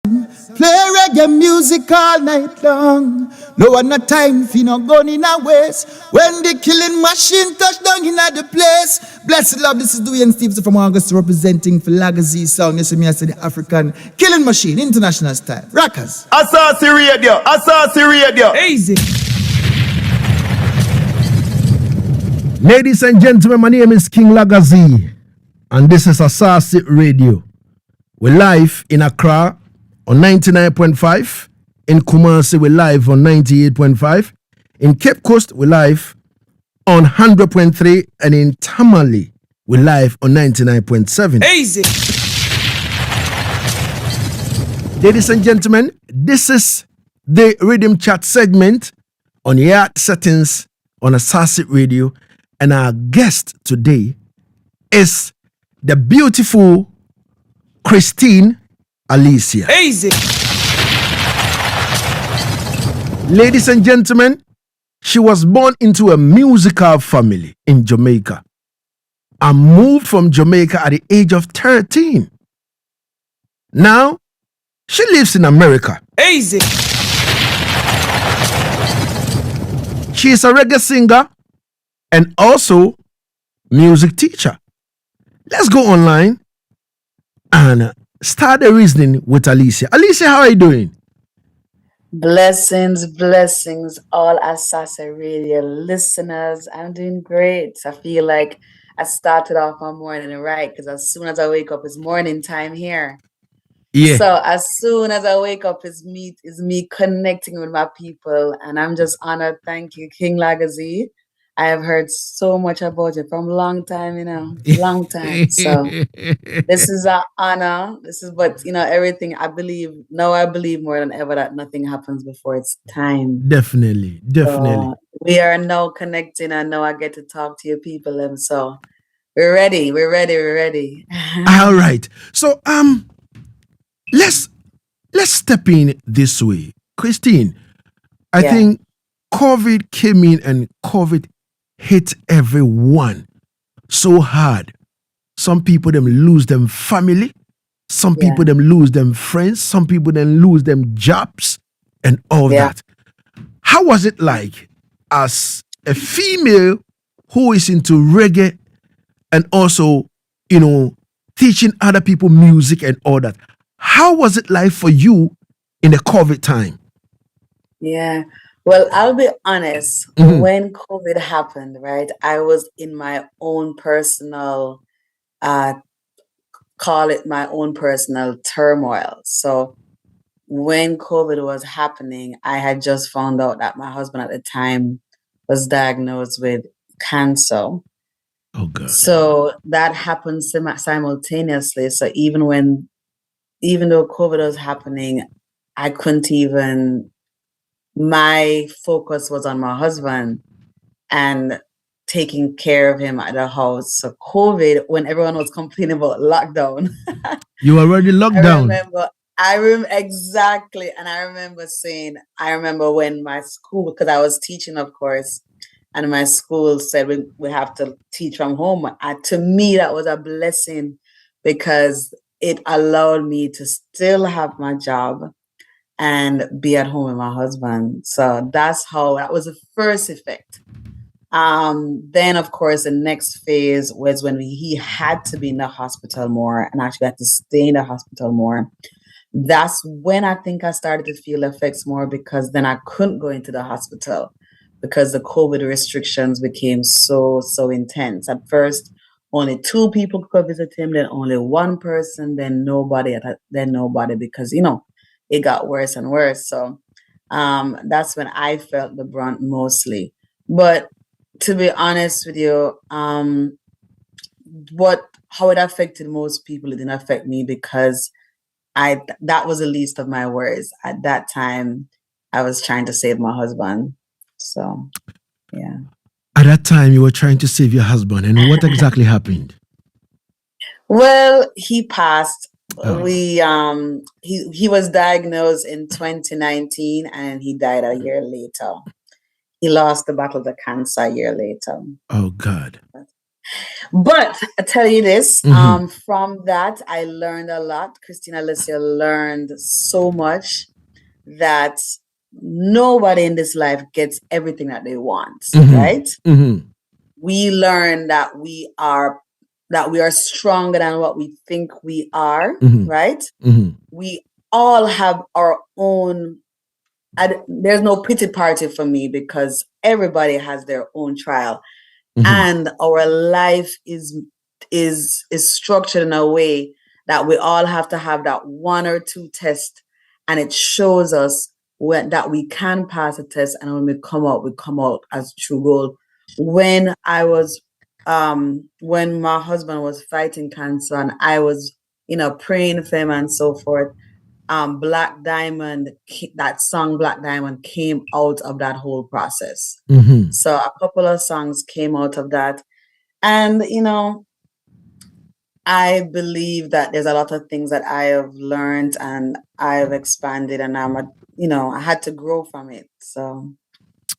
Play reggae music all night long. No one no time for no gun in a waste. When the killing machine touch down in the place. Blessed love, this is Dwayne Stevenson from August representing for Lagazee song. You see me, I say the African killing machine, international style. Rockers. Asaase Radio, Asaase Radio. Easy. Ladies and gentlemen, my name is King Lagazee, and this is Asaase Radio. We're live in Accra on 99.5. In Kumasi, we're live on 98.5. In Cape Coast, we're live on 100.3. And in Tamale, we're live on 99.7. Easy. Ladies and gentlemen, this is the Rhythm Chat segment on Yaad Settingz on Asaase Radio. And our guest today is the beautiful Kristine Alicia. Easy. Ladies and gentlemen, she was born into a musical family in Jamaica and moved from Jamaica at the age of 13. Now, she lives in America. Easy. She is a reggae singer and also music teacher. Let's go online and start the reasoning with Alicia. Alicia, how are you doing? Blessings, blessings, all Asaase Radio listeners. I'm doing great. I feel like I started off my morning right because as soon as I wake up, it's morning time here. Yeah. So as soon as I wake up, is me connecting with my people, and I'm just honored. Thank you, King Lagazee. I have heard so much about you from a long time, long time. So this is an honor. But everything I believe more than ever that nothing happens before it's time. Definitely. So we are now connecting, and now I get to talk to your people, and so we're ready. All right. So let's step in this way. Kristine, I think COVID came in and COVID hit everyone so hard. Some people them lose them family, some people them lose them friends, some people then lose them jobs and all that. How was it like as a female who is into reggae and also, teaching other people music and all that? How was it like for you in the COVID time? Yeah. Well, I'll be honest. When COVID happened, right, I was in my own personal, call it my own personal turmoil. So when COVID was happening, I had just found out that my husband at the time was diagnosed with cancer. Oh, God. So that happened simultaneously. So even though COVID was happening, I couldn't even, my focus was on my husband and taking care of him at the house. So COVID, when everyone was complaining about lockdown. You were already locked down. I remember exactly. And I remember when my school, because I was teaching, of course, and my school said we have to teach from home. To me, that was a blessing because it allowed me to still have my job and be at home with my husband. So that was the first effect. Then, of course, the next phase was when he had to be in the hospital more and actually had to stay in the hospital more. That's when I think I started to feel effects more because then I couldn't go into the hospital because the COVID restrictions became so intense. At first, only 2 people could visit him, then only 1 person, then nobody because, it got worse and worse. So that's when I felt the brunt mostly. But to be honest with you, how it affected most people, it didn't affect me because that was the least of my worries. At that time, I was trying to save my husband. So, yeah. At that time, you were trying to save your husband. And what exactly happened? Well, he passed. Oh. He was diagnosed in 2019 and he died a year later. He lost the battle to cancer a year later. Oh, God. But I tell you this, from that, I learned a lot. Kristine Alicia learned so much that nobody in this life gets everything that they want, right? We learn that we are stronger than what we think we are, right? We all have our own. There's no pity party for me because everybody has their own trial, and our life is structured in a way that we all have to have that one or two test, and it shows us that we can pass a test, and when we come out as true gold. When I was when my husband was fighting cancer and I was praying for him and so forth, Black Diamond, that song Black Diamond came out of that whole process. So a couple of songs came out of that. And, I believe that there's a lot of things that I have learned and I have expanded, and I had to grow from it. So,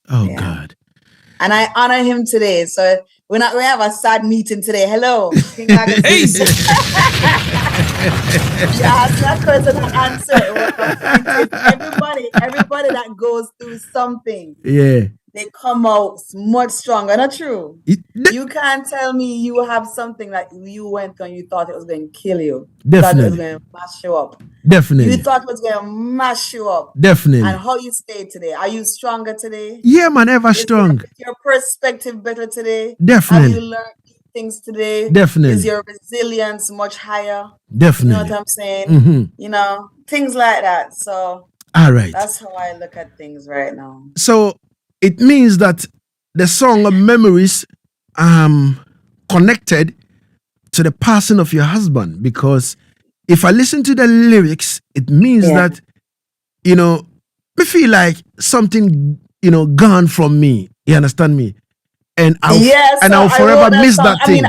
God. And I honor him today. So we have a sad meeting today. Hello, King Lagazee. You ask that person to answer. Everybody that goes through something, they come out much stronger. Not true. You can't tell me you have something that you went through and you thought it was going to kill you. Definitely. Thought it was going to mash you up. Definitely. You thought it was going to mash you up. Definitely. And how you stay today? Are you stronger today? Yeah, man, ever strong. Is your perspective better today? Definitely. Have you learned things today? Definitely. Is your resilience much higher? Definitely. You know what I'm saying? Things like that. So all right. That's how I look at things right now. So it means that the song of memories connected to the passing of your husband, because if I listen to the lyrics, it means that I feel like something gone from me. You understand me? And I'll forever miss that thing.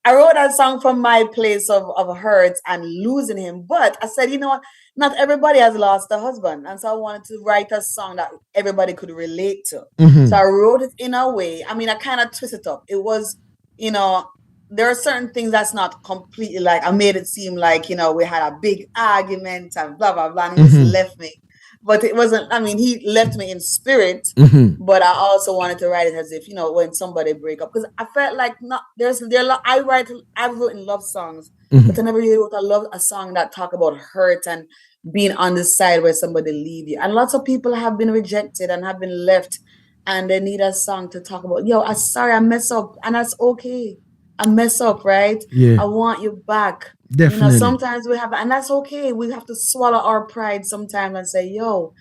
I wrote that song from my place of hurt and losing him. But I said, not everybody has lost a husband. And so I wanted to write a song that everybody could relate to. So I wrote it in a way. I kind of twist it up. It was, there are certain things that's not completely like, I made it seem like, we had a big argument and blah, blah, blah. And he just left me. But it wasn't, he left me in spirit, but I also wanted to write it as if, when somebody break up, because I felt like I've written love songs, but I never really wrote a song that talk about hurt and being on the side where somebody leave you. And lots of people have been rejected and have been left, and they need a song to talk about, I'm sorry, I mess up, and that's okay. I mess up, right? Yeah. I want you back. Definitely. Sometimes we have, and that's okay. We have to swallow our pride sometimes and say, yo,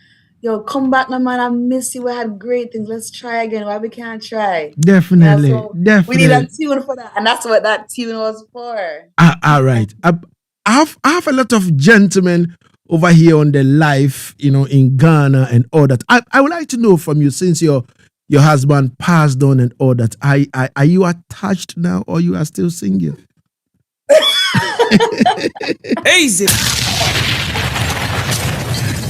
come back, my man. I miss you. We had great things. Let's try again. Why we can't try? Definitely. Definitely. We need a tune for that. And that's what that tune was for. All right. I have a lot of gentlemen over here on the live, in Ghana and all that. I would like to know from you, since your husband passed on and all that, are you attached now, or you are still single? Easy.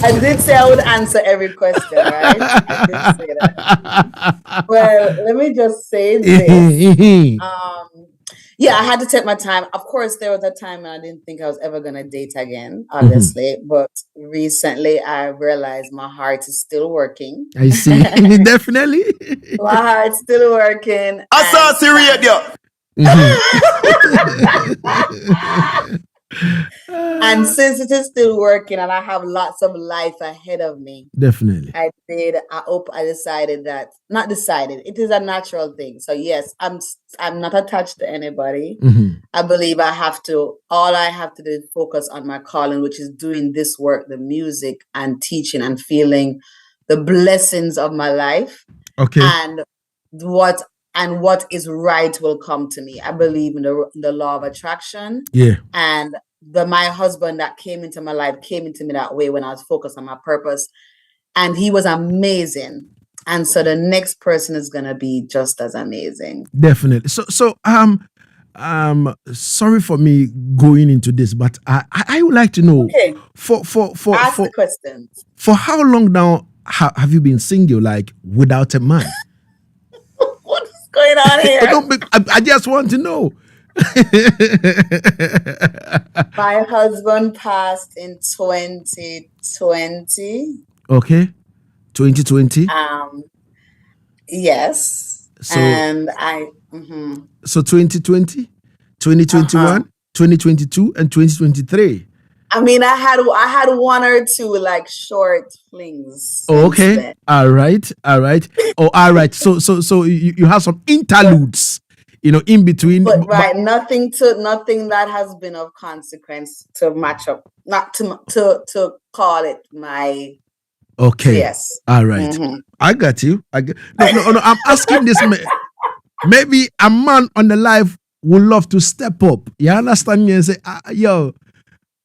I did say I would answer every question, right? I did say that. Well, let me just say this. I had to take my time. Of course, there was a time when I didn't think I was ever going to date again, obviously. But recently, I realized my heart is still working. I see. Definitely. My heart's still working. Asaase radio. And since it is still working and I have lots of life ahead of me, definitely, I decided that, not decided, it is a natural thing. So yes, I'm not attached to anybody. I believe all I have to do is focus on my calling, which is doing this work, the music and teaching and feeling the blessings of my life. Okay. And what is right will come to me. I believe in the law of attraction. Yeah. And my husband that came into my life came into me that way when I was focused on my purpose. And he was amazing. And so the next person is gonna be just as amazing. Definitely. So sorry for me going into this, but I would like to know, okay, for ask the questions. For how long now have you been single, like without a man? going on here? I just want to know. My husband passed in 2020. Okay, 2020. Yes. So And so 2020, 2021, 2022, and 2023. I mean, I had one or two like short flings. Okay. Then. All right. Oh, all right. So you have some interludes, in between. But right, nothing that has been of consequence to match up, not to call it my. Okay. Yes. All right. I got you. No. I'm asking this. Maybe a man on the live would love to step up. You understand me and say, yo,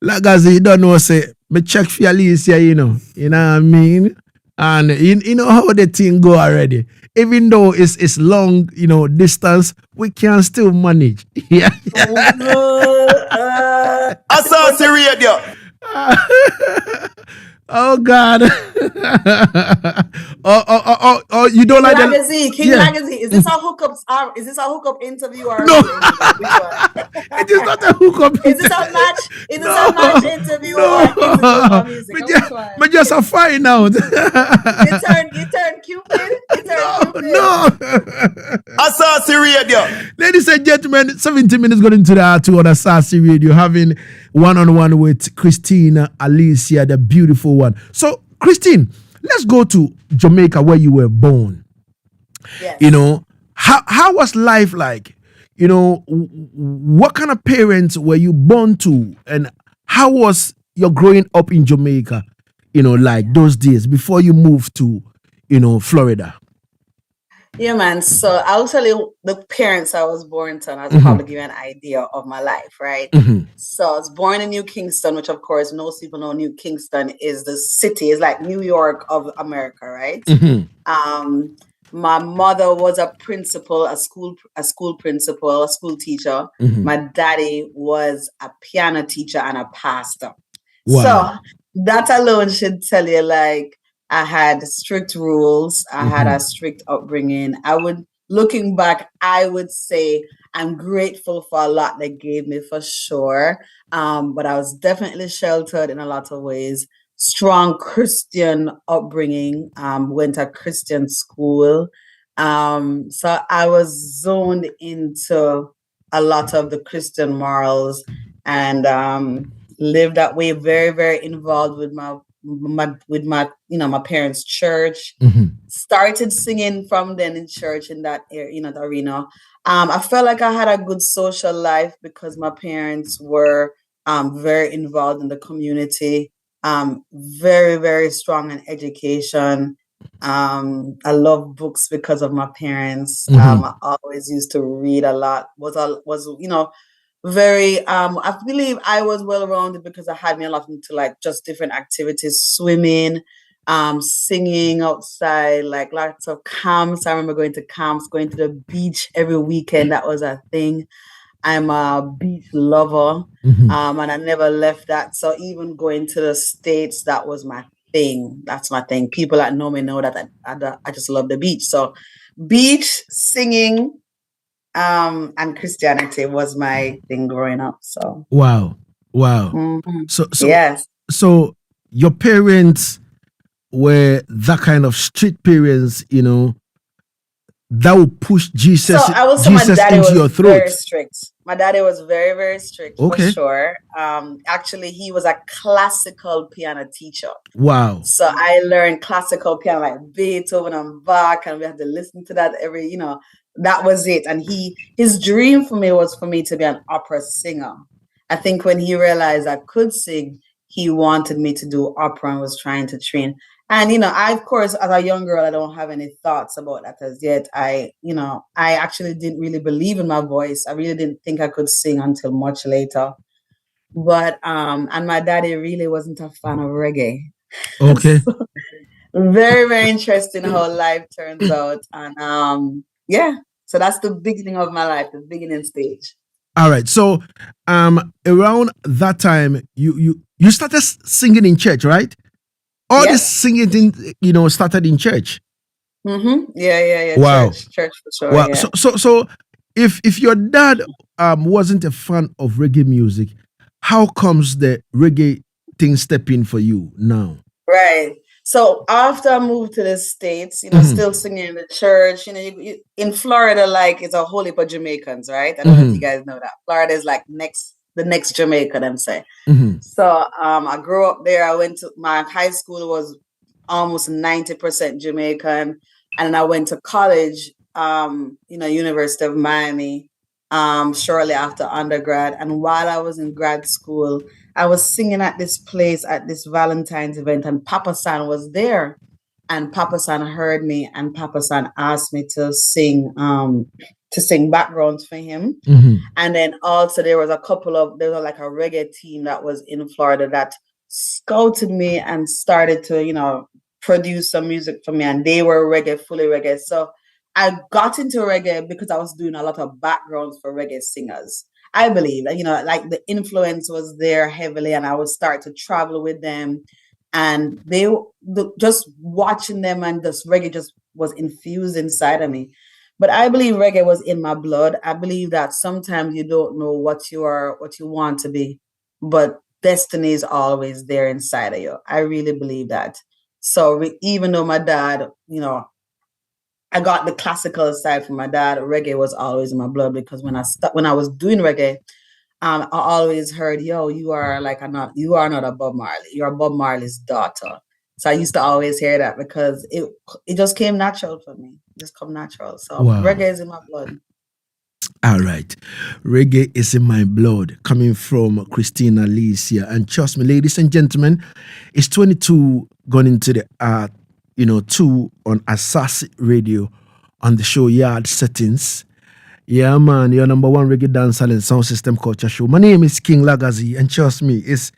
Lagazee, you don't know, say, me check for Alicia, you know what I mean? And you know how the thing go already. Even though it's long, distance, we can still manage. Yeah. Asaase Radio. Oh God. oh, you don't like Lagazee, King Lagazee. Is this a hookup? Is this a hookup interview or no? Which one? It is not a hookup. Is this a match? Is this a match interview or interview for music? But just a find out. You turn Cupid. No. Asaase Radio. Ladies and gentlemen, 70 minutes going into the R2 on Asaase Radio, having one-on-one with Kristine Alicia, the beautiful one. So, Kristine, let's go to Jamaica where you were born. Yes. How was life like? What kind of parents were you born to, and how was your growing up in Jamaica? Like those days before you moved to, Florida. Yeah, man. So I'll tell you the parents I was born to, and I'll probably give you an idea of my life, right? So I was born in New Kingston, which of course most people know New Kingston is the city, it's like New York of America, right? My mother was a principal, a school principal, a school teacher. My daddy was a piano teacher and a pastor. Wow. So that alone should tell you, like, I had strict rules. I had a strict upbringing. Looking back, I would say I'm grateful for a lot they gave me for sure. But I was definitely sheltered in a lot of ways. Strong Christian upbringing. Went to Christian school. So I was zoned into a lot of the Christian morals and lived that way. Very, very involved with my parents' church. Started singing from then in church in that area, the arena. I felt like I had a good social life because my parents were very involved in the community. Very, very strong in education. I love books because of my parents. I always used to read a lot. Very I believe I was well rounded because I had me a lot into like just different activities, swimming, singing outside, like lots of camps. I remember going to camps, going to the beach every weekend. That was a thing. I'm a beach lover, and I never left that. So even going to the States, that was my thing. That's my thing. People that know me know that I just love the beach. So beach, singing, and Christianity was my thing growing up. So wow. So yes. So your parents were that kind of strict parents, that would push Jesus. So I will say my daddy into was your throat. very strict. My daddy was very, very strict for sure. Actually, he was a classical piano teacher. Wow. So I learned classical piano like Beethoven and Bach, and we had to listen to that that was it. And his dream for me was for me to be an opera singer. I think when he realized I could sing, he wanted me to do opera and was trying to train. And, I, of course, as a young girl, I don't have any thoughts about that as yet. I actually didn't really believe in my voice. I really didn't think I could sing until much later. But, and my daddy really wasn't a fan of reggae. Okay. So, very, very interesting how life turns out. And, so that's the beginning of my life, the beginning stage. All right. So, around that time, you started singing in church, right? All this singing thing, started in church. Yeah. Wow. Church for sure. Wow. Yeah. So if your dad wasn't a fan of reggae music, how comes the reggae thing step in for you now? Right. So after I moved to the States, still singing in the church, in Florida, like it's a whole heap of Jamaicans, right? I don't know if you guys know that. Florida is like the next Jamaica, them say. So I grew up there. I went to my high school was almost 90% Jamaican. And then I went to college, University of Miami, shortly after undergrad. And while I was in grad school, I was singing at this place at this Valentine's event, and Papa San was there. And Papa San heard me, and Papa San asked me to sing backgrounds for him. And then also there was like a reggae team that was in Florida that scouted me and started to, produce some music for me. And they were fully reggae. So I got into reggae because I was doing a lot of backgrounds for reggae singers. I believe that, like the influence was there heavily, and I would start to travel with them, and just watching them, and this reggae just was infused inside of me. But I believe reggae was in my blood. I believe that sometimes you don't know what you want to be, but destiny is always there inside of you. I really believe that. So even though my dad, I got the classical side from my dad, reggae was always in my blood, because when I was doing reggae, I always heard, "Yo, you are not a Bob Marley. You're Bob Marley's daughter." So I used to always hear that, because it just came natural for me. It just come natural. So reggae is in my blood. All right. Reggae is in my blood, coming from Kristine Alicia. And trust me, ladies and gentlemen, it's 22 going into the 2 on Asaase Radio on the show Yaad Settingz. Yeah, man, your number one reggae dancehall and sound system culture show. My name is King Lagazee, and trust me, it's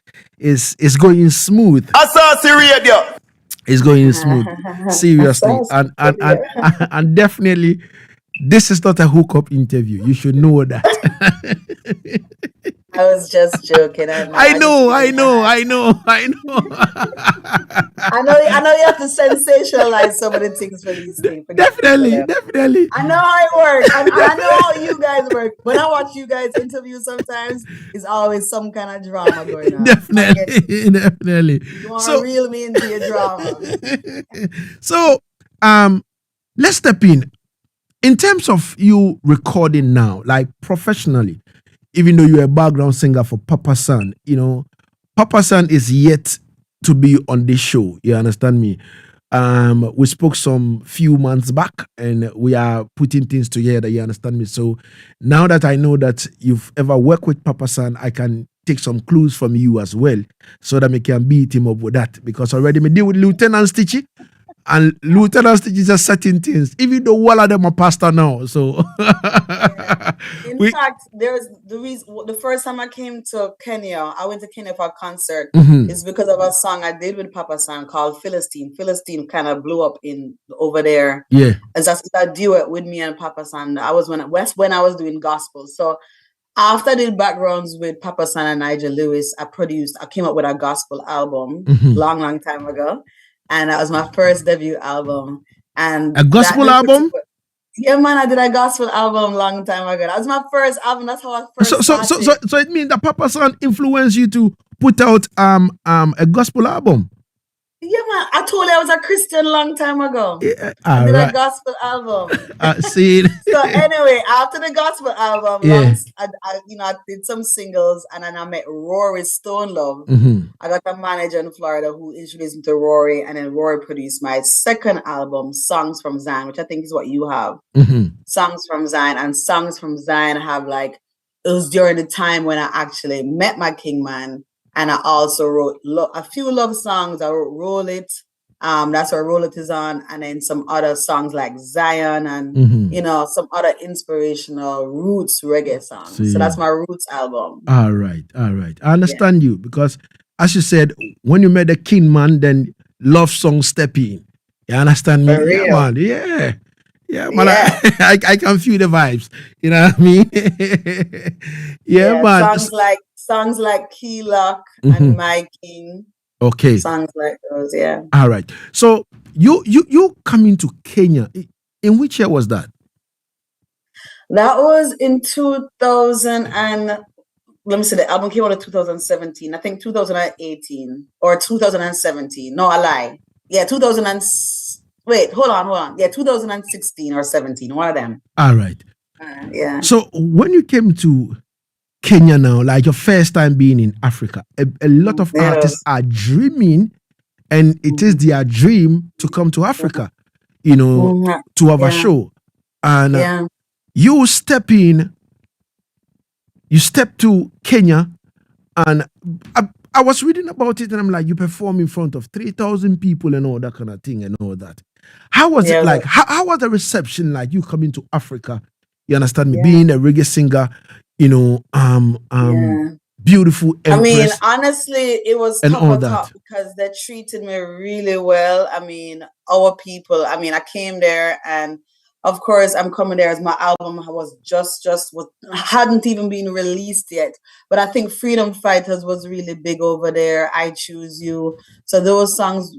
going smooth. Asaase Radio. It's going smooth, seriously, and definitely, this is not a hookup interview. You should know that. I was just joking. I know. I know you have to sensationalize some of the things for these things. Definitely. I know how it works. I know how you guys work. When I watch you guys interview, sometimes it's always some kind of drama going on. Definitely. You want to reel me into your drama. So, let's step in. In terms of you recording now, like professionally, even though you're a background singer for Papa San, Papa San is yet to be on this show. You understand me? We spoke some few months back, and we are putting things together. You understand me? So now that I know that you've ever worked with Papa San, I can take some clues from you as well, so that we can beat him up with that. Because already me deal with Lieutenant Stitchy. And Lieutenant Stitch is just certain things, even though all of them are pastor now. So, in fact, there's the reason. The first time I came to Kenya, I went to Kenya for a concert. It's because of a song I did with Papa San called Philistine. Philistine kind of blew up over there. Yeah, and that's a duet with me and Papa San. I was when I was doing gospel. So after I did backgrounds with Papa San and Nigel Lewis, I came up with a gospel album long time ago. And that was my first debut album. And a gospel album? Yeah, man, I did a gospel album long time ago. That was my first album. That's how I first started. So it means that Papa San influenced you to put out a gospel album? Yeah, man. I told you I was a Christian long time ago. Yeah, I did a gospel album. See. So anyway, after the gospel album, I did some singles, and then I met Rory Stone Love. I got a manager in Florida who introduced me to Rory, and then Rory produced my second album, Songs from Zion, which I think is what you have. Songs from Zion, and Songs from Zion have it was during the time when I actually met my King Man. And I also wrote a few love songs. I wrote Roll It. That's where Roll It is on. And then some other songs like Zion and, some other inspirational roots reggae songs. So that's my roots album. All right. I understand you, because as you said, when you met the King Man, then love songs step in. You understand me? Yeah, man. Yeah, man. I can feel the vibes. You know what I mean? yeah, man. Songs like Key Lock and My King. Okay. Songs like those, yeah. All right. So you coming to Kenya. In which year was that? That was in 2000 and let me see, the album came out in 2017. I think 2018 or 2017. No, I lie. Yeah, 2000 and wait, hold on. Yeah, 2016 or 17. One of them. All right. Yeah. So when you came to Kenya now, like your first time being in Africa, a lot of artists are dreaming, and it is their dream to come to Africa, to have a show. And you step to Kenya, and I was reading about it, and I'm like, you perform in front of 3,000 people and all that kind of thing and all that. How was it like? How was the reception like, you coming to Africa? You understand me? Being a reggae singer, beautiful empress. I mean, honestly, it was tough because they treated me really well. I mean, our people, I mean, I came there, and of course I'm coming there as my album was hadn't even been released yet. But I think Freedom Fighters was really big over there. I Choose You. So those songs,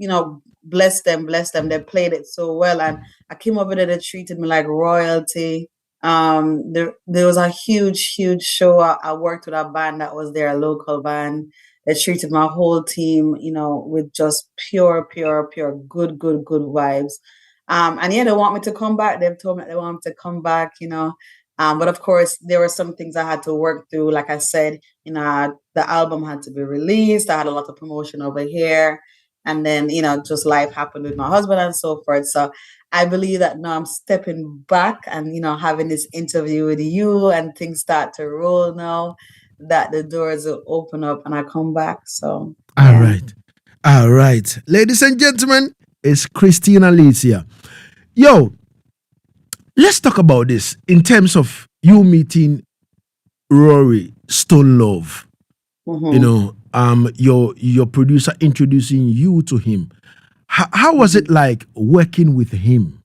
bless them. They played it so well. And I came over there, they treated me like royalty. There was a huge show. I worked with a band that was there, a local band. They treated my whole team, with just pure good vibes. And they want me to come back. They've told me they want me to come back, but of course there were some things I had to work through. Like I said, the album had to be released. I had a lot of promotion over here, and then just life happened with my husband and so forth. So I believe that now I'm stepping back and, having this interview with you, and things start to roll now, that the doors will open up and I come back. So, All right. Ladies and gentlemen, it's Kristine Alicia. Yo, let's talk about this in terms of you meeting Rory Stone Love. Your producer introducing you to him. How was it like working with him?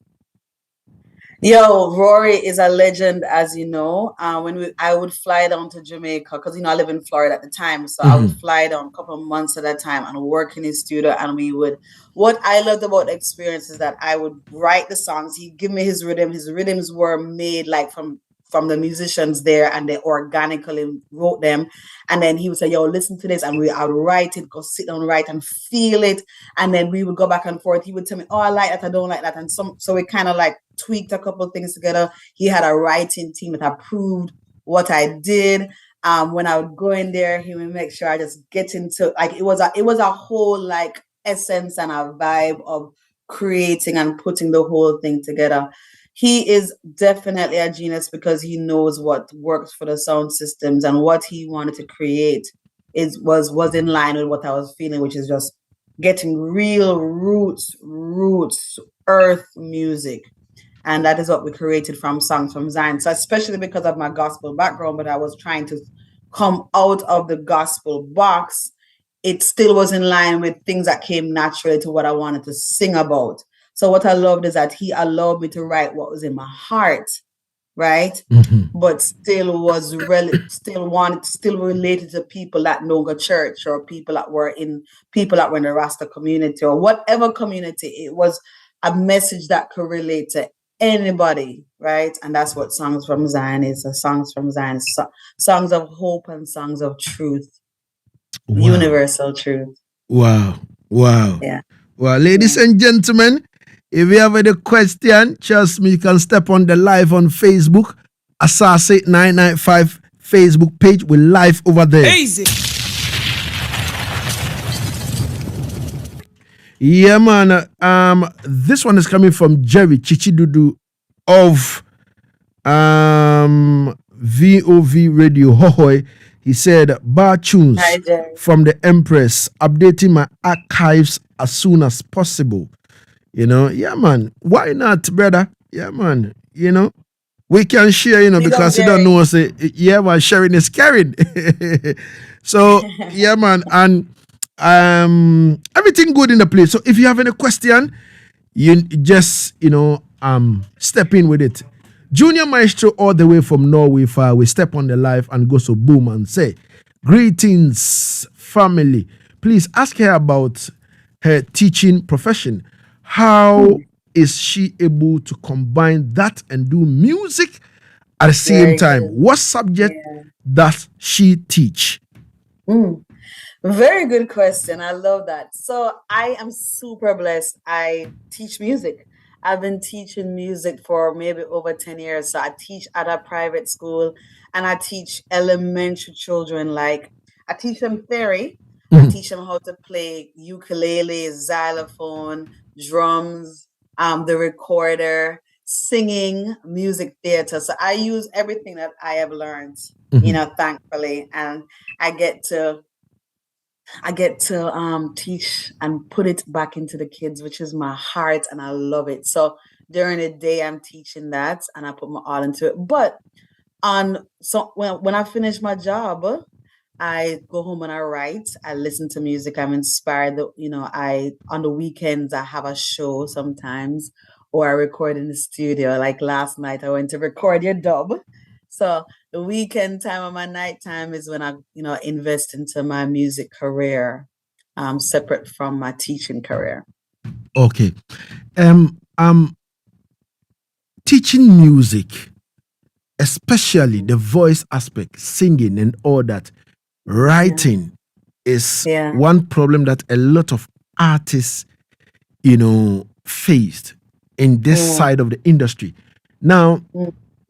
Yo, Rory is a legend, as you know. I would fly down to Jamaica because I live in Florida at the time, so I would fly down a couple of months at a time and work in his studio. And what I loved about the experience is that I would write the songs. He'd give me his rhythm. His rhythms were made like from the musicians there, and they organically wrote them. And then he would say, yo, listen to this. And I would write it, go sit down, write and feel it. And then we would go back and forth. He would tell me, oh, I like that, I don't like that. And so we kind of like tweaked a couple of things together. He had a writing team that approved what I did. When I would go in there, he would make sure I just get into, like, it was a whole like essence and a vibe of creating and putting the whole thing together. He is definitely a genius because he knows what works for the sound systems, and what he wanted to create was in line with what I was feeling, which is just getting real roots, earth music. And that is what we created from Songs from Zion. So especially because of my gospel background, but I was trying to come out of the gospel box, it still was in line with things that came naturally to what I wanted to sing about. So what I loved is that he allowed me to write what was in my heart, right? But still was still related to people that know the church, or people that were in the Rasta community, or whatever community. It was a message that could relate to anybody, right? And that's what Songs from Zion is. Songs from Zion, songs of hope and songs of truth, universal truth. Wow. Yeah. Well, ladies and gentlemen, if you have any question, trust me, you can step on the live on Facebook, Asaase 995 Facebook page. We're live over there. Easy. Yeah, man. This one is coming from Jerry Chichidudu of VOV Radio Hohoi. He said, bar tunes from the Empress, updating my archives as soon as possible. Yeah, man. Why not, brother? Yeah, man. We can share, because you don't know us. Yeah, man, sharing is caring. So, yeah, man. And everything good in the place. So if you have any question, you just, step in with it. Junior Maestro all the way from Norway far. We step on the live and go so boom and say, greetings, family. Please ask her about her teaching profession. How is she able to combine that and do music at the same Very time? good. What subject Yeah. does she teach? Very good question. I love that. So I am super blessed. I teach music. I've been teaching music for maybe over 10 years. So I teach at a private school and I teach elementary children. Like I teach them theory. I teach them how to play ukulele, xylophone, drums, the recorder, singing, music theater. So I use everything that I have learned, thankfully. And I get to teach and put it back into the kids, which is my heart, and I love it. So during the day, I'm teaching that, and I put my all into it. But when I finish my job, I go home and I write. I listen to music. I'm inspired. I on the weekends I have a show sometimes, or I record in the studio. Like last night, I went to record your dub. So the weekend time or my night time is when I, invest into my music career, separate from my teaching career. Okay. Um, teaching music, especially the voice aspect, singing and all that, writing is Yeah. one problem that a lot of artists, faced in this side of the industry. Now,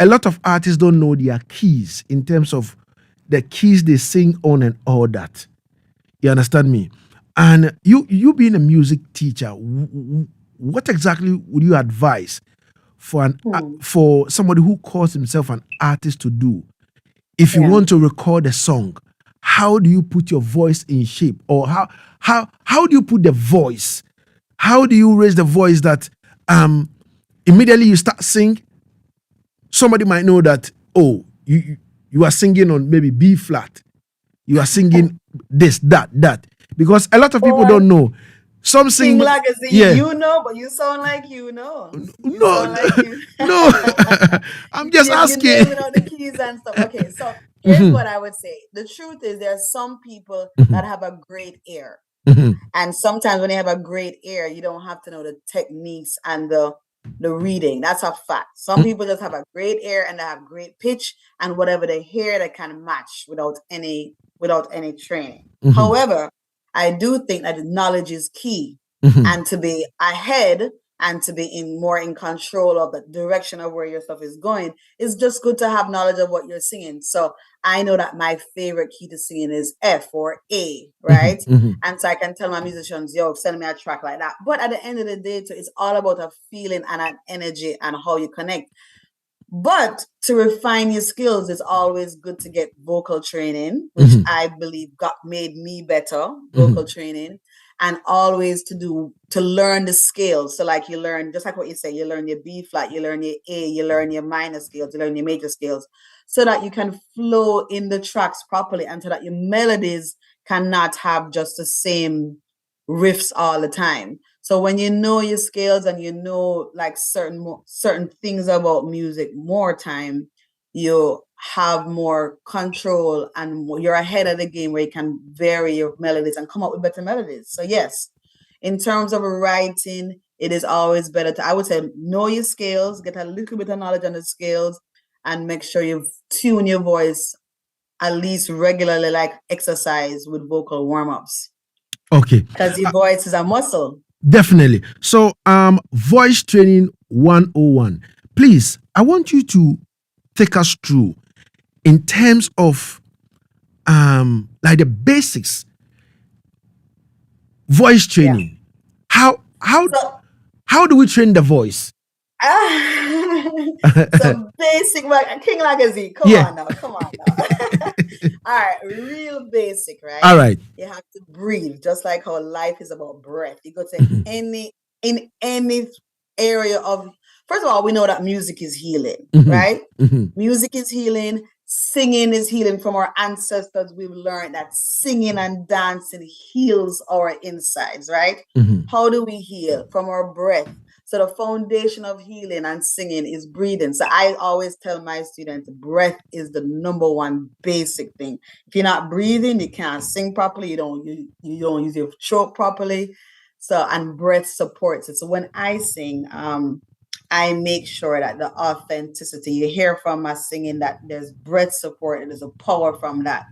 a lot of artists don't know their keys in terms of the keys they sing on and all that. You understand me? And you being a music teacher, what exactly would you advise for somebody who calls himself an artist to do? If you want to record a song, how do you put your voice in shape, or how do you put the voice? How do you raise the voice that immediately you start sing? Somebody might know that, oh, you are singing on maybe B flat. You are singing this, that. Because a lot of people don't know. Some sing King with, Lagazee, but you sound like you know. You no, sound like you. no. I'm just you asking. naming out the keys and stuff. Okay, so here's what I would say. The truth is there are some people that have a great ear. And sometimes when you have a great ear, you don't have to know the techniques and the reading. That's a fact. Some people just have a great ear and they have great pitch, and whatever they hear, they can match without any training. However, I do think that knowledge is key, and to be ahead and to be more in control of the direction of where your stuff is going, it's just good to have knowledge of what you're singing. So I know that my favorite key to singing is F or A, right? And so I can tell my musicians, yo, send me a track like that. But at the end of the day, it's all about a feeling and an energy and how you connect. But to refine your skills, it's always good to get vocal training, which I believe made me better, vocal training, and always to learn the scales. So like you learn, just like what you say, you learn your B flat, you learn your A, you learn your minor scales, you learn your major scales, so that you can flow in the tracks properly and so that your melodies cannot have just the same riffs all the time. So when you know your scales and you know like certain things about music more time, you have more control and you're ahead of the game where you can vary your melodies and come up with better melodies. So yes, in terms of writing, it is always better to, I would say, know your scales, get a little bit of knowledge on the scales, and make sure you tune your voice at least regularly, like exercise with vocal warm-ups. Okay. Because your voice is a muscle. Definitely. So, voice training 101. Please, I want you to take us through in terms of like the basics voice training. How do we train the voice? Some basic, King Lagazee. Come on now. All right, real basic, right? All right. You have to breathe, just like how life is about breath. You go to any area of. First of all, we know that music is healing, right? Music is healing. Singing is healing. From our ancestors, we've learned that singing and dancing heals our insides, right? How do we heal? From our breath. So the foundation of healing and singing is breathing. So I always tell my students, breath is the number one basic thing. If you're not breathing, you can't sing properly. You don't use your throat properly. So, and breath supports it. So when I sing, I make sure that the authenticity, you hear from my singing that there's breath support and there's a power from that.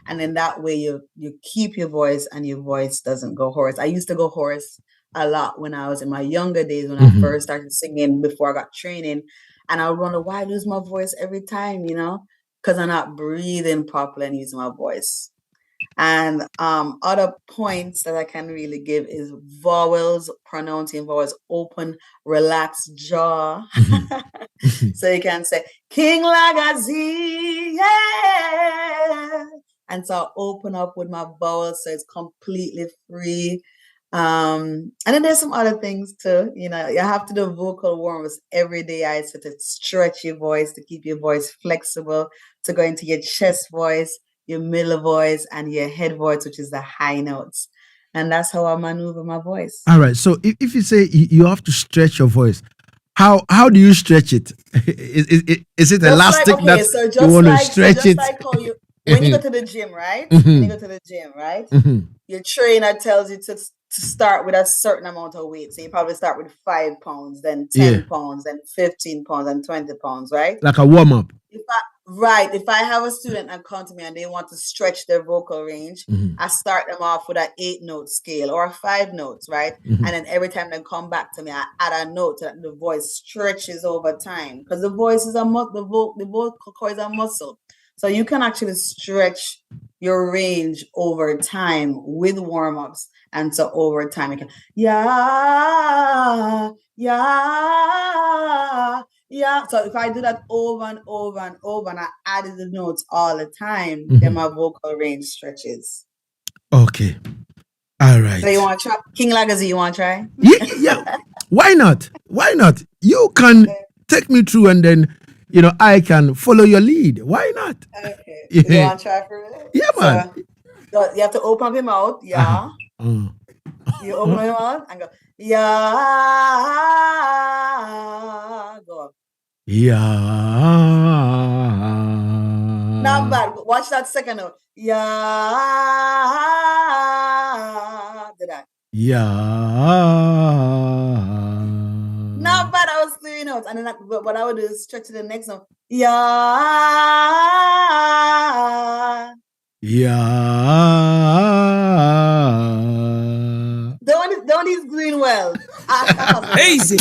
And in that way, you keep your voice and your voice doesn't go hoarse. I used to go hoarse a lot when I was in my younger days, when I first started singing before I got training. And I would wonder why I lose my voice every time, because I'm not breathing properly and using my voice. And other points that I can really give is vowels, pronouncing vowels, open, relaxed jaw. So you can say, King Lagazee, yeah. And so I open up with my vowels so it's completely free. And then there's some other things too. You have to do vocal warm-ups every day. I said to stretch your voice, to keep your voice flexible, to go into your chest voice, your middle voice, and your head voice, which is the high notes. And that's how I maneuver my voice. All right. So if you say you have to stretch your voice, how do you stretch it? Is it elastic that you want to stretch it? Like how when you go to the gym, right? When you go to the gym, right? Your trainer tells you to start with a certain amount of weight. So you probably start with 5 pounds, then 10 pounds, then 15 pounds, and 20 pounds, right? Like a warm-up. If I have a student and come to me and they want to stretch their vocal range, I start them off with an 8-note scale or 5 notes, right? And then every time they come back to me, I add a note so that the voice stretches over time, because the voice is the vocal cord is a muscle. So you can actually stretch your range over time with warm-ups. And so over time, you can, yeah. So if I do that over and over and over, and I added the notes all the time, then my vocal range stretches. Okay. All right. So you want to try? King Lagazee, you want to try? Yeah. Why not? You can take me through and then, I can follow your lead. Why not? Okay. You want to try for it? Yeah, man. So you have to open up your mouth. Yeah. You open your mouth and go, yeah. Go up. Yeah. Not bad. Watch that second note. Yeah. Do that. Yeah. Not bad. I was 3 notes. And then what I would do is stretch to the next note. Yeah. Don't he's doing well. Easy.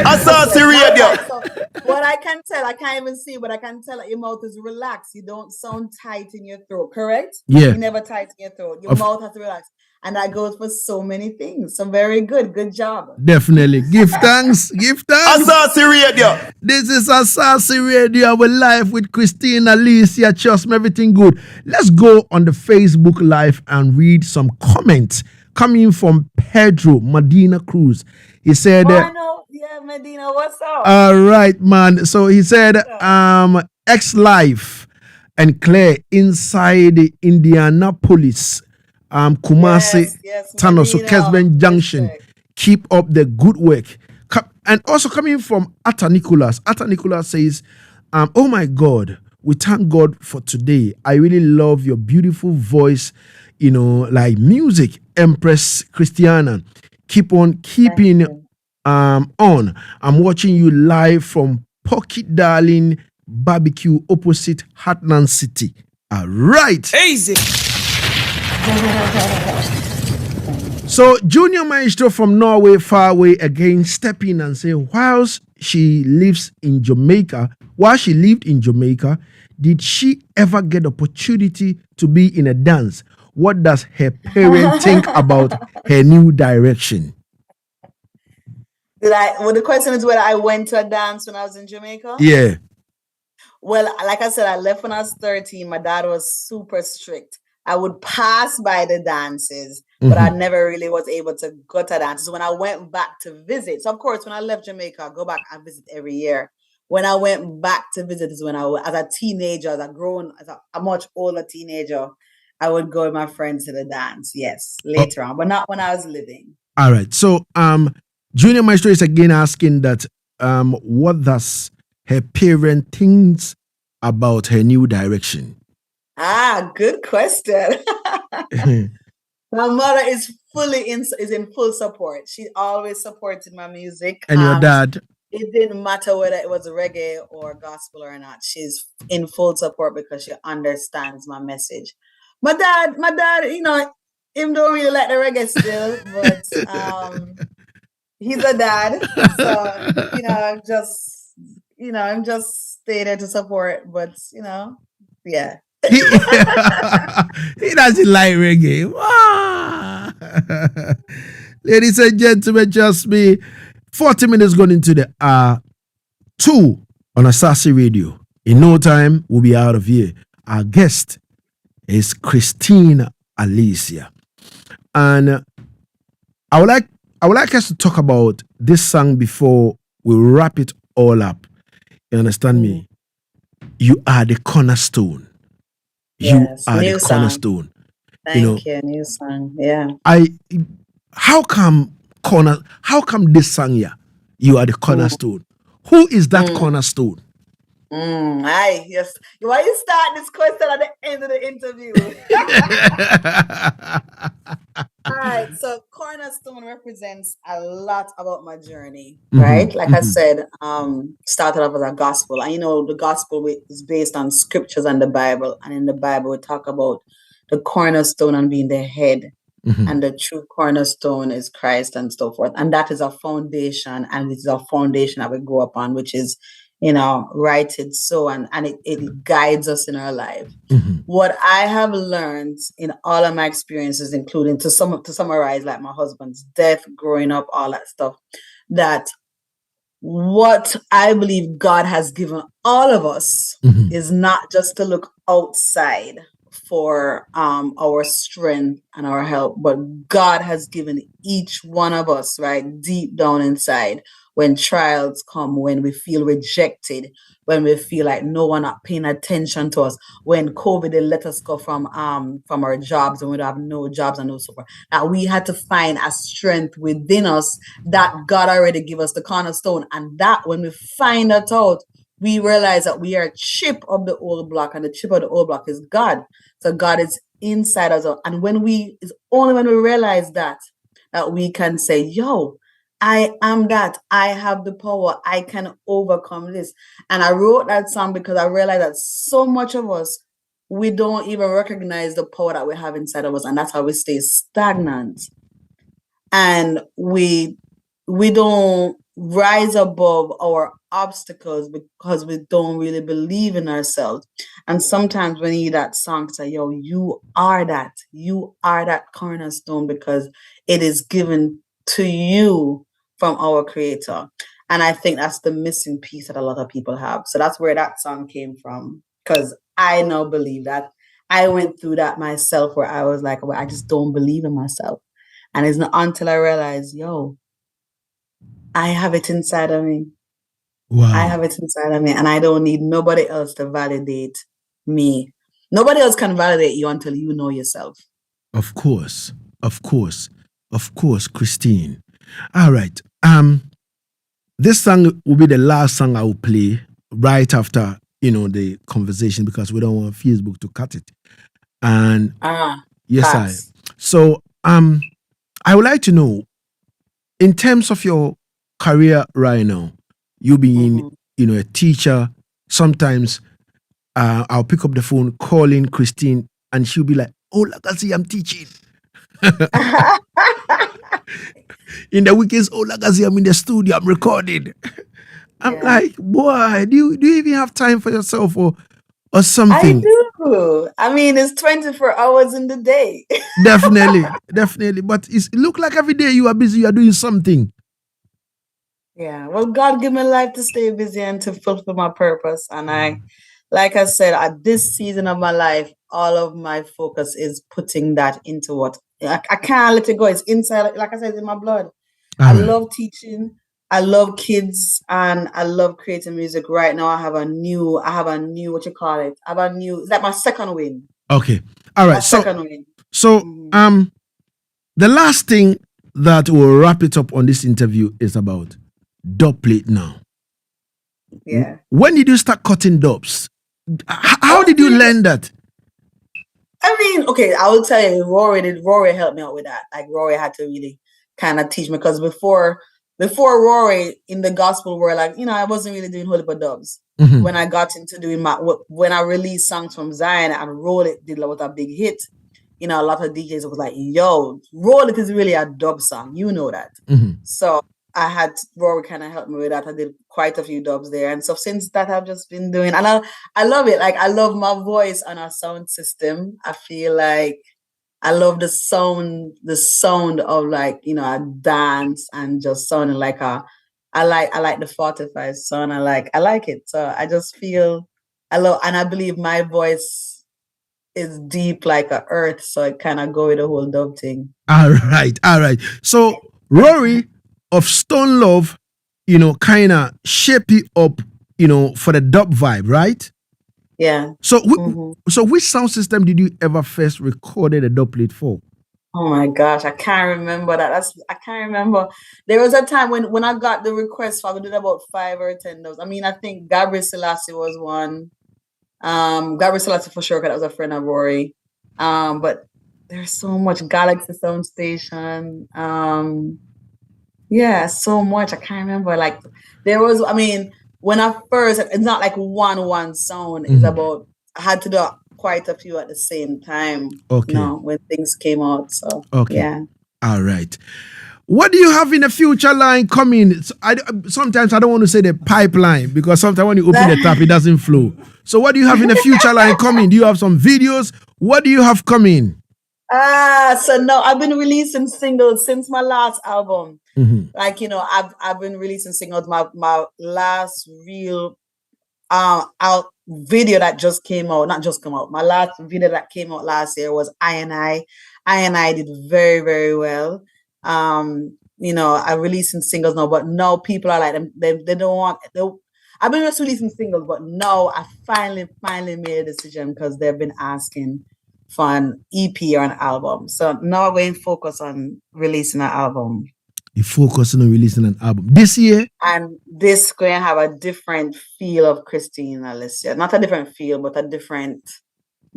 Asaase Radio. So what I can tell, I can't even see, but I can tell that your mouth is relaxed. You don't sound tight in your throat, correct? Yeah. You never tight in your throat. Your mouth has to relax. And that goes for so many things. So very good. Good job. Definitely. Give thanks. Asaase Radio. This is Asaase Radio. We're live with Kristine Alicia. Trust me, everything good. Let's go on the Facebook Live and read some comments coming from Pedro Medina Cruz. He said, yeah, Medina, what's up? All right, man. So he said, X-Life and Claire inside Indianapolis, Kumasi, Tunnel, so Kesben Junction. Keep up the good work. And also coming from Atta Nicholas. Atta Nicholas says, oh my God, we thank God for today. I really love your beautiful voice, like music, Empress Christiana. Keep on keeping on. I'm watching you live from Pocket Darling Barbecue opposite Hatnan City. All right. Easy. So Junior Maestro from Norway, far away again, step in and say, while she lived in Jamaica, did she ever get opportunity to be in a dance? What does her parent think about her new direction? The question is whether I went to a dance when I was in Jamaica? Yeah. Well, like I said, I left when I was 13. My dad was super strict. I would pass by the dances, but I never really was able to go to dances. When I went back to visit, so of course, when I left Jamaica, I go back and visit every year. When I went back to visit is when I was, as a teenager, as a much older teenager, I would go with my friends to the dance. Yes, later on, but not when I was living. All right. So, Junior Maestro is again asking that, what does her parent thinks about her new direction? Good question. My mother is in full support. She always supported my music. And your dad? It didn't matter whether it was reggae or gospel or not. She's in full support because she understands my message. My dad, him don't really like the reggae still, but he's a dad. So, I'm just stay there to support, but yeah. He doesn't like reggae. Ladies and gentlemen, just me. 40 minutes going into the 2 on Asaase Radio. In no time, we'll be out of here. Our guest is Kristine Alicia. And I would like us to talk about this song before we wrap it all up. You understand me? You are the cornerstone. Yes, you are new the song. cornerstone. Thank you, new song. Yeah. How come this song here? You are the cornerstone. Who is that cornerstone? Yes. Why you start this question at the end of the interview? All right. So cornerstone represents a lot about my journey, right? Like I said, started off as a gospel. And the gospel is based on scriptures and the Bible. And in the Bible, we talk about the cornerstone and being the head. And the true cornerstone is Christ and so forth. And that is a foundation. And it's a foundation that we grow up on, which is, righted so, and it guides us in our life. What I have learned in all of my experiences, including to summarize, like my husband's death, growing up, all that stuff, that what I believe God has given all of us is not just to look outside for our strength and our help, but God has given each one of us, right, deep down inside, when trials come, when we feel rejected, when we feel like no one not paying attention to us, when COVID they let us go from our jobs and we don't have no jobs and no support, that we had to find a strength within us that God already give us the cornerstone. And that when we find that out, we realize that we are a chip of the old block, and the chip of the old block is God. So God is inside us. And it's only when we realize that we can say, yo, I am that. I have the power. I can overcome this. And I wrote that song because I realized that so much of us, we don't even recognize the power that we have inside of us. And that's how we stay stagnant. And we don't rise above our obstacles because we don't really believe in ourselves. And sometimes we need that song to say, yo, you are that cornerstone, because it is given to you from our Creator. And I think that's the missing piece that a lot of people have. So that's where that song came from, because I now believe that. I went through that myself, where I was like, well, I just don't believe in myself. And it's not until I realized, yo, I have it inside of me. Wow. I have it inside of me, and I don't need nobody else to validate me. Nobody else can validate you until you know yourself. Of course, Kristine. All right. This song will be the last song I will play right after the conversation, because we don't want Facebook to cut it. And yes, So I would like to know, in terms of your career right now, you being a teacher, sometimes I'll pick up the phone calling Kristine and she'll be like, oh, Lagazee, I'm teaching. In the weekends, oh, Lagazee, I'm in the studio, I'm recording. I'm like, boy, do you even have time for yourself or something? I do. I mean, it's 24 hours in the day. Definitely. But it look like every day you are busy, you are doing something. Yeah. Well, God give me life to stay busy and to fulfill my purpose. And like I said, at this season of my life, all of my focus is putting that into what I can't let it go. It's inside, like I said, it's in my blood. I love teaching. I love kids, and I love creating music. Right now, I have a new, what you call it? It's like my second win. Okay. All right. Second win. So, the last thing that will wrap it up on this interview is about dub plate now. Yeah. When did you start cutting dubs? How did you learn that? I mean, okay, I will tell you, Rory helped me out with that. Like Rory had to really kind of teach me because before Rory in the gospel world, like, I wasn't really doing holy dubs. Mhm. When I got into doing when I released songs from Zion and Roll It did was a big hit, a lot of DJs was like, yo, Roll It is really a dub song. You know that. Mhm. So I had Rory kind of help me with that. I did quite a few dubs there. And so since that, I've just been doing, and I love it. Like, I love my voice on our sound system. I feel like I love the sound of like, a dance and just sounding like I like the 45 sound. I like it. So I just feel and I believe my voice is deep like a earth. So it kind of go with the whole dub thing. All right. So Rory of Stone Love, kind of shape you up, for the dub vibe, right? Yeah. So, so which sound system did you ever first recorded a dub plate for? Oh my gosh, I can't remember that. I can't remember. There was a time when I got the request for, I did about 5 or 10 those. I mean, I think Gabriel Selassie was one. Gabriel Selassie for sure, because that was a friend of Rory. But there's so much Galaxy Sound Station. Yeah, so much. I can't remember. Like there was, I mean, when I first, it's not like one sound. It's about, I had to do quite a few at the same time. Okay. When things came out. So Okay. yeah. All right. What do you have in the future line coming? Sometimes I don't want to say the pipeline because sometimes when you open the tap, it doesn't flow. So what do you have in the future line coming? Do you have some videos? What do you have coming? So no, I've been releasing singles since my last album. Like, I've been releasing singles. My last real out video that just came out, not just come out. My last video that came out last year was I and I did very, very well. I'm releasing singles now, but now people are like, they don't want, I've been just releasing singles, but now I finally made a decision because they've been asking for an EP or an album. So now I'm going to focus on releasing an album. You're focusing on releasing an album this year? And this going to have a different feel of Kristine Alicia. Not a different feel, but a different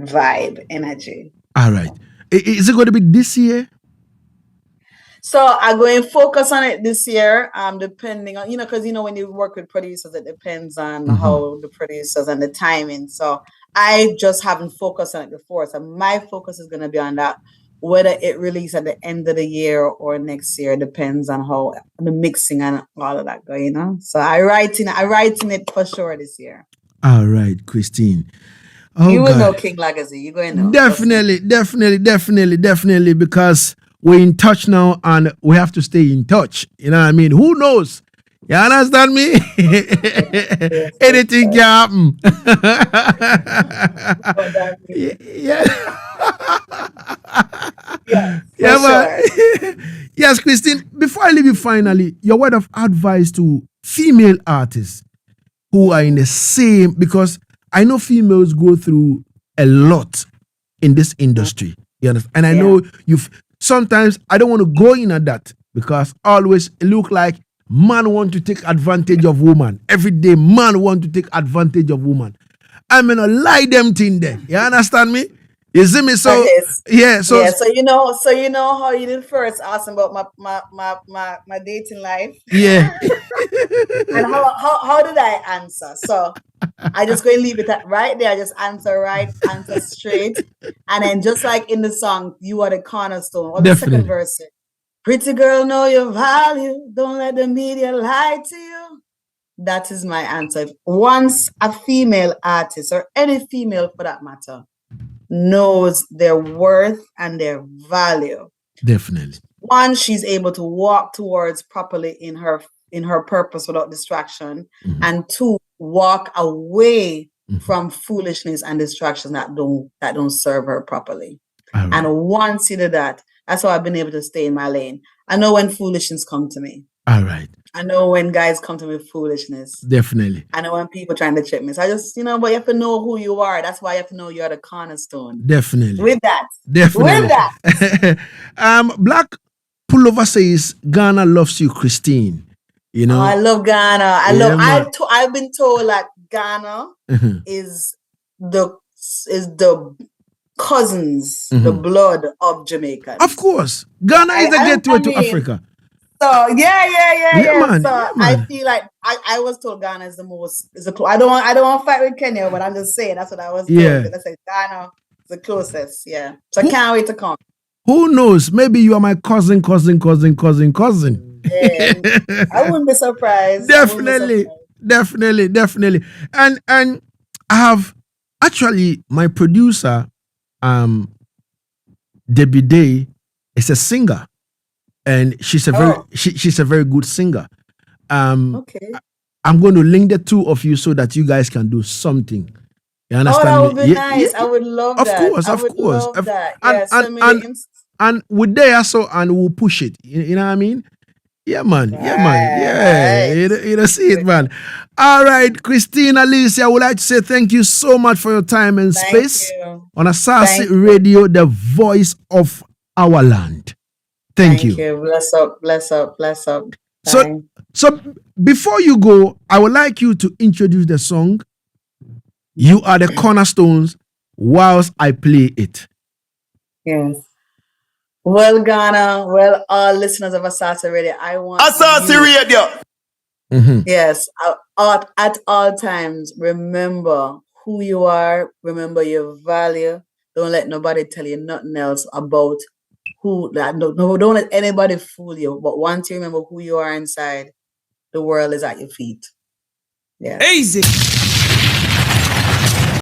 vibe, energy. All right. Is it going to be this year? So I'm going to focus on it this year, depending on, because, when you work with producers, it depends on how the producers and the timing. So I just haven't focused on it before. So my focus is going to be on that. Whether it releases at the end of the year or next year depends on how the mixing and all of that go, So I writing it for sure this year. All right, Kristine. Oh, you will know King Lagazee. You're going to know. Definitely, because we're in touch now and we have to stay in touch. You know what I mean? Who knows? You understand me? Yes, anything can happen. Yes, Kristine, before I leave you finally, your word of advice to female artists who are in the same, because I know females go through a lot in this industry. You understand? And I know sometimes I don't want to go in at that because always it look like man want to take advantage of woman. Every day man want to take advantage of woman. I'm gonna lie them thing there. You understand me? You see me? So So you know how you did first ask about my dating life. Yeah. And how did I answer? So I just go and leave it at right there. I just answer straight. And then just like in the song, you are the cornerstone. Or the second verse. Pretty girl, know your value. Don't let the media lie to you. That is my answer. Once a female artist, or any female for that matter, knows their worth and their value. Definitely. One, she's able to walk towards properly in her purpose without distraction. And two, walk away from foolishness and distractions that don't serve her properly. Right. And once you do that, that's how I've been able to stay in my lane. I know when foolishness come to me. All right. I know when guys come to me with foolishness. Definitely. I know when people trying to trick me. So I just, but you have to know who you are. That's why you have to know you're the cornerstone. Definitely. With that. Definitely. With that. Black Pullover says Ghana loves you, Kristine. You know. Oh, I love Ghana. I've been told that Ghana is the cousins, the blood of Jamaicans. Of course. Ghana is a gateway to Africa. So yeah. Man, So yeah, I man. feel like I was told Ghana is the most I don't want to fight with Kenya, but I'm just saying that's what I was told. Yeah. I said Ghana is the closest, yeah. So I can't wait to come. Who knows? Maybe you are my cousin. Yeah, I wouldn't be surprised. Definitely. And I have actually my producer, Debbie Day, is a singer, and she's a very good singer. Okay. I'm going to link the two of you so that you guys can do something. You understand? That would be nice. I would love that. Of course. Love that. Yeah, and with there so and we'll push it. You know what I mean? Yeah, man. Yeah. You see it, man. All right, Kristine Alicia, I would like to say thank you so much for your time and space on Asaase Radio, the voice of our land. Thank you. Bless up. So before you go, I would like you to introduce the song. You are the cornerstones whilst I play it. Yes. Well, Ghana, all listeners of Asaase Radio, I want Asaase Radio. Mm-hmm. Yes, at all times, remember who you are, remember your value. Don't let nobody tell you nothing else about don't let anybody fool you. But once you remember who you are inside, the world is at your feet. Yeah. Easy.